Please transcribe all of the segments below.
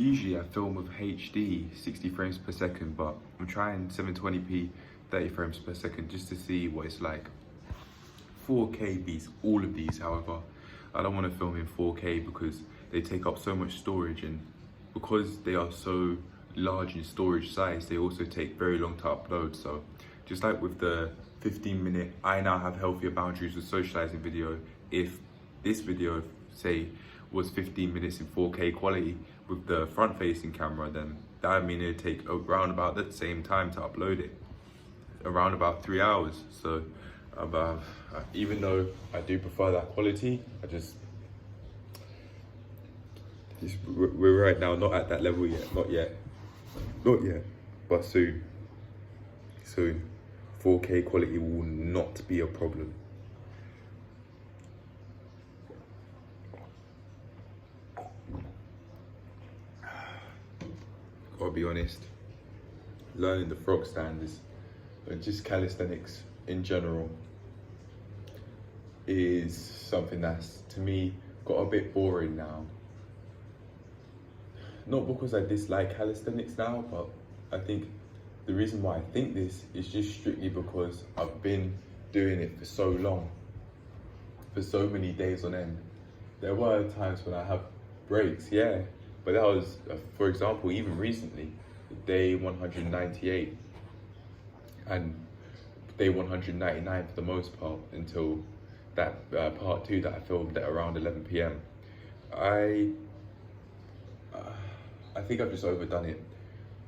Usually I film with HD 60 frames per second, but I'm trying 720p 30 frames per second just to see what it's like. 4K beats all of these, however. I don't want to film in 4K because they take up so much storage, and because they are so large in storage size, they also take very long to upload. So just like with the 15-minute I now have healthier boundaries with socializing video, if this video, say, was 15 minutes in 4K quality with the front facing camera, then that would mean it'd take around about the same time to upload it, around about 3 hours. So even though I do prefer that quality, we're right now not at that level yet, not yet, but soon. 4K quality will not be a problem. Gotta be honest, learning the frog stand is, just calisthenics in general, is something that's, to me, got a bit boring now. Not because I dislike calisthenics now, but I think the reason why I think this is just strictly because I've been doing it for so long, for so many days on end. There were times when I have breaks, yeah, but that was, for example, even recently, day 198 and day 199 for the most part, until that part 2 that I filmed at around 11 p.m. I think I've just overdone it.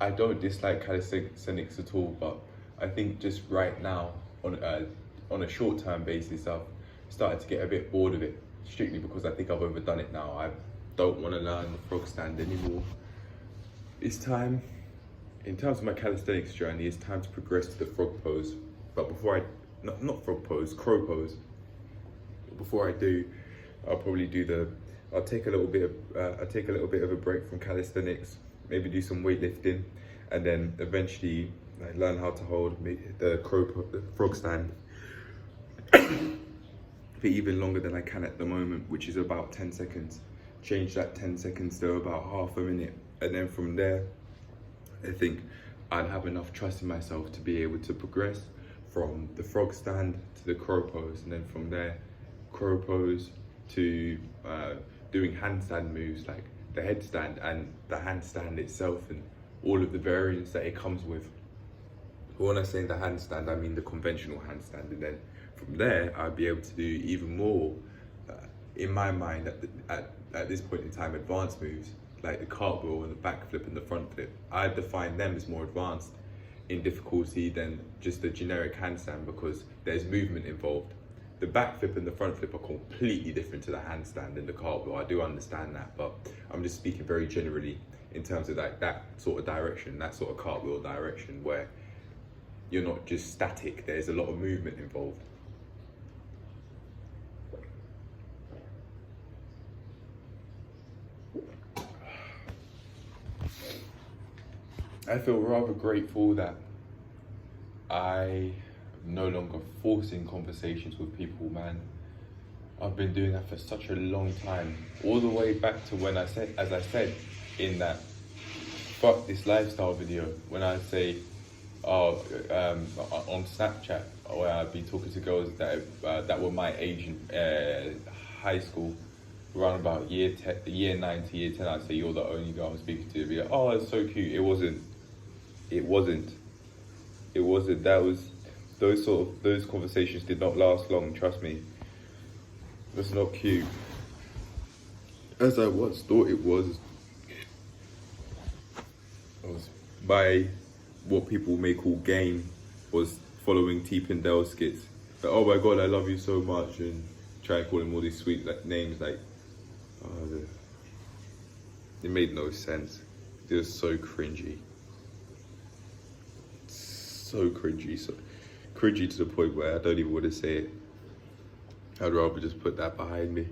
I don't dislike calisthenics at all, but I think just right now, on a short-term basis, I've started to get a bit bored of it, strictly because I think I've overdone it now. I don't want to learn the frog stand anymore. It's time, in terms of my calisthenics journey, it's time to progress to the frog pose. But before not frog pose, crow pose. Before I do, I'll probably do I'll take a little bit of a break from calisthenics, maybe do some weightlifting, and then eventually learn how to hold the frog stand for even longer than I can at the moment, which is about 10 seconds. Change that 10 seconds to about half a minute, and then from there, I think I'd have enough trust in myself to be able to progress from the frog stand to the crow pose, and then from there, crow pose to doing handstand moves like the headstand and the handstand itself, and all of the variants that it comes with. But when I say the handstand, I mean the conventional handstand, and then from there, I'd be able to do even more, in my mind, at this point in time, advanced moves like the cartwheel and the backflip and the front flip. I define them as more advanced in difficulty than just the generic handstand, because there's movement involved. The backflip and the front flip are completely different to the handstand and the cartwheel. I do understand that, but I'm just speaking very generally in terms of that sort of direction, that sort of cartwheel direction, where you're not just static, there's a lot of movement involved. I feel rather grateful that I am no longer forcing conversations with people, man. I've been doing that for such a long time, all the way back to when as I said in that fuck this lifestyle video, when I say, on Snapchat, where I'd be talking to girls that were my age in high school, around about year 9 to year 10, I'd say, you're the only girl I'm speaking to. It'd be like, oh, it's so cute. It wasn't. Those conversations did not last long, trust me. That's not cute. As I once thought it was. By what people may call game, was following T. Pendel skits. Like, oh my God, I love you so much, and try and call him all these sweet names, like, it made no sense. It was so cringy. So cringy, so cringy to the point where I don't even want to say it. I'd rather just put that behind me.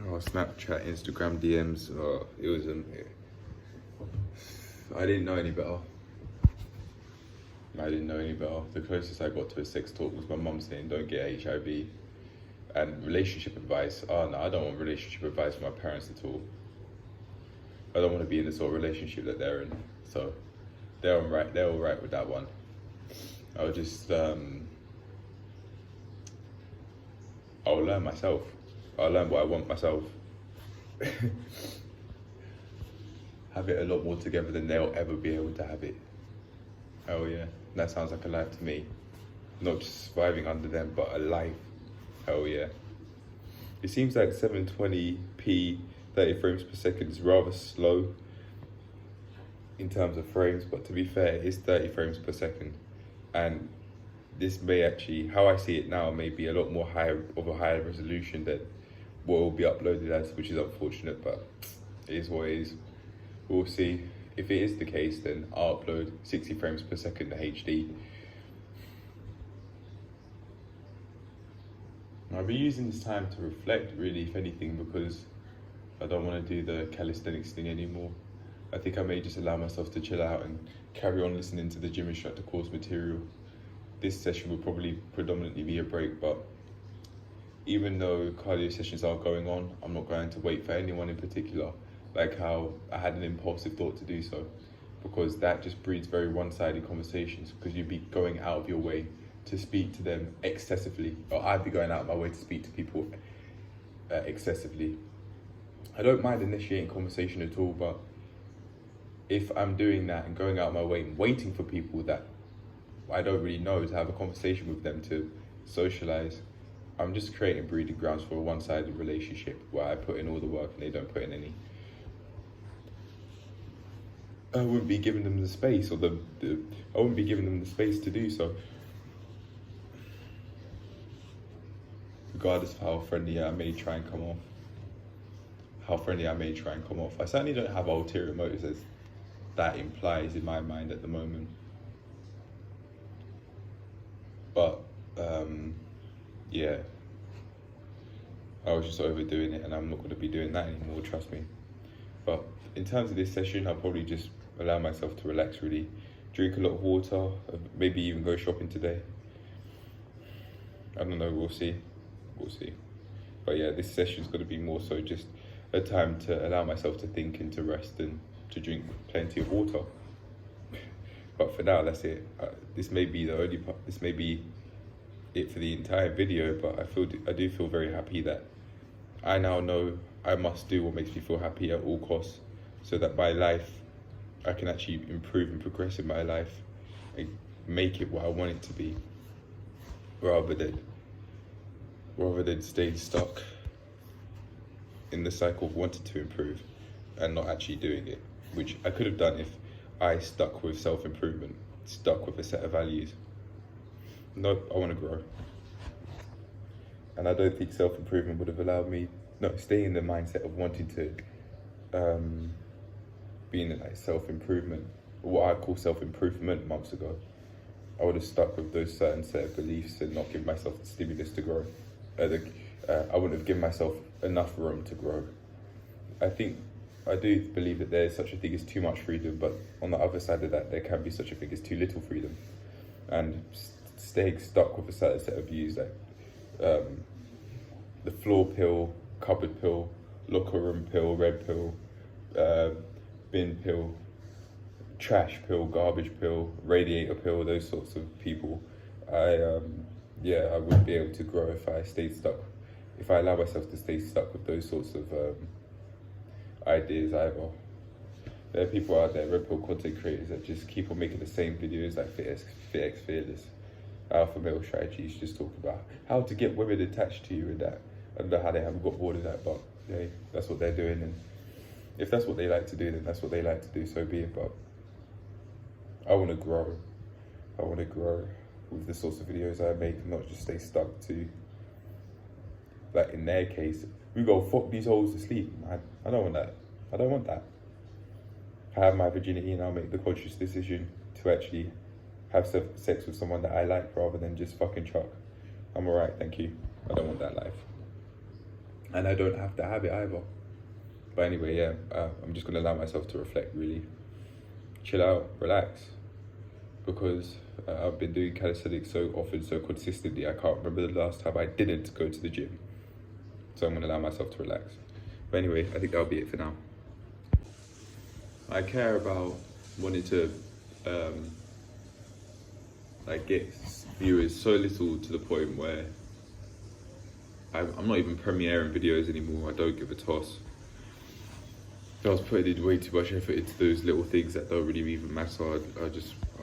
Oh, Snapchat, Instagram DMs, it was I didn't know any better. The closest I got to a sex talk was my mum saying, don't get HIV. And relationship advice, oh no, I don't want relationship advice from my parents at all. I don't want to be in the sort of relationship that they're in. So they're all right with that one. I'll just I'll learn myself. I'll learn what I want myself. Have it a lot more together than they'll ever be able to have it. Hell yeah, that sounds like a life to me. Not just surviving under them, but a life. Hell yeah. It seems like 720p 30 frames per second is rather slow in terms of frames, but to be fair, it's 30 frames per second. And this may actually, how I see it now, may be a lot more higher resolution than what will be uploaded as, which is unfortunate, but it is what it is. We'll see. If it is the case, then I'll upload 60 frames per second to HD. I'll be using this time to reflect, really, if anything, because I don't want to do the calisthenics thing anymore. I think I may just allow myself to chill out and carry on listening to the gym instructor course material. This session will probably predominantly be a break, but even though cardio sessions are going on, I'm not going to wait for anyone in particular, like how I had an impulsive thought to do so, because that just breeds very one-sided conversations, because you'd be going out of your way to speak to them excessively, or I'd be going out of my way to speak to people excessively. I don't mind initiating conversation at all, but if I'm doing that and going out of my way and waiting for people that I don't really know to have a conversation with them to socialize, I'm just creating breeding grounds for a one-sided relationship where I put in all the work and they don't put in any. I wouldn't be giving them the space, or I wouldn't be giving them the space to do so. Regardless of how friendly I may try and come off. I certainly don't have ulterior motives, as that implies in my mind at the moment. But yeah, I was just overdoing it, and I'm not going to be doing that anymore, trust me. But in terms of this session, I'll probably just allow myself to relax, really. Drink a lot of water, maybe even go shopping today. I don't know, we'll see. But yeah, this session's going to be more so just a time to allow myself to think and to rest and to drink plenty of water. But for now, that's it. This may be the only part, this may be it for the entire video, but I do feel very happy that I now know I must do what makes me feel happy at all costs, so that my life, I can actually improve and progress in my life and make it what I want it to be, rather than staying stuck in the cycle of wanting to improve and not actually doing it, which I could have done if I stuck with self-improvement, stuck with a set of values. No, I want to grow. And I don't think self-improvement would have allowed me, stay in the mindset of wanting to be in like self-improvement, or what I call self-improvement months ago. I would have stuck with those certain set of beliefs and not give myself the stimulus to grow. I wouldn't have given myself enough room to grow. I do believe that there is such a thing as too much freedom, but on the other side of that, there can be such a thing as too little freedom. And staying stuck with a certain set of views, like the floor pill, cupboard pill, locker room pill, red pill, bin pill, trash pill, garbage pill, radiator pill, those sorts of people, I wouldn't be able to grow if I allow myself to stay stuck with those sorts of ideas either. There are people out there, red pill content creators, that just keep on making the same videos, like FitX Fearless, alpha male strategies, just talk about how to get women attached to you and that. I don't know how they haven't got bored of that, but yeah, that's what they're doing, and if that's what they like to do, then that's what they like to do, so be it. But I want to grow. With the sorts of videos I make, and not just stay stuck to, like in their case, we go fuck these hoes to sleep. I don't want that. I have my virginity, and I'll make the conscious decision to actually have sex with someone that I like, rather than just fucking chuck. I'm alright, thank you. I don't want that life. And I don't have to have it either. But anyway, yeah, I'm just going to allow myself to reflect, really. Chill out, relax. Because I've been doing calisthenics so often, so consistently, I can't remember the last time I didn't go to the gym. So I'm gonna allow myself to relax. But anyway, I think that'll be it for now. I care about wanting to like get viewers so little to the point where I'm not even premiering videos anymore. I don't give a toss. I was putting in way too much effort into those little things that don't really even matter.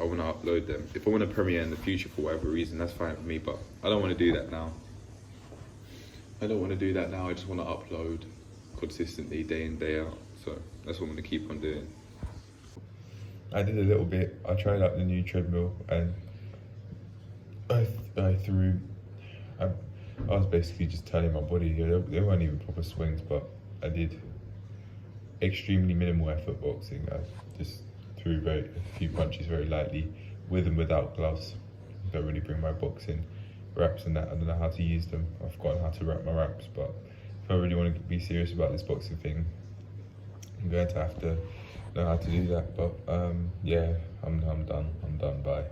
I want to upload them. If I want to premiere in the future for whatever reason, that's fine for me, but I don't want to do that now. I just want to upload consistently day in, day out. So that's what I'm going to keep on doing. I did a little bit. I tried out the new treadmill and I was basically just turning my body. They weren't even proper swings, but I did extremely minimal effort boxing. I just threw a few punches very lightly, with and without gloves. I don't really bring my boxing wraps and that. I don't know how to use them. I've forgotten how to wrap my wraps, but if I really want to be serious about this boxing thing, I'm going to have to know how to do that. But yeah, I'm done. Bye.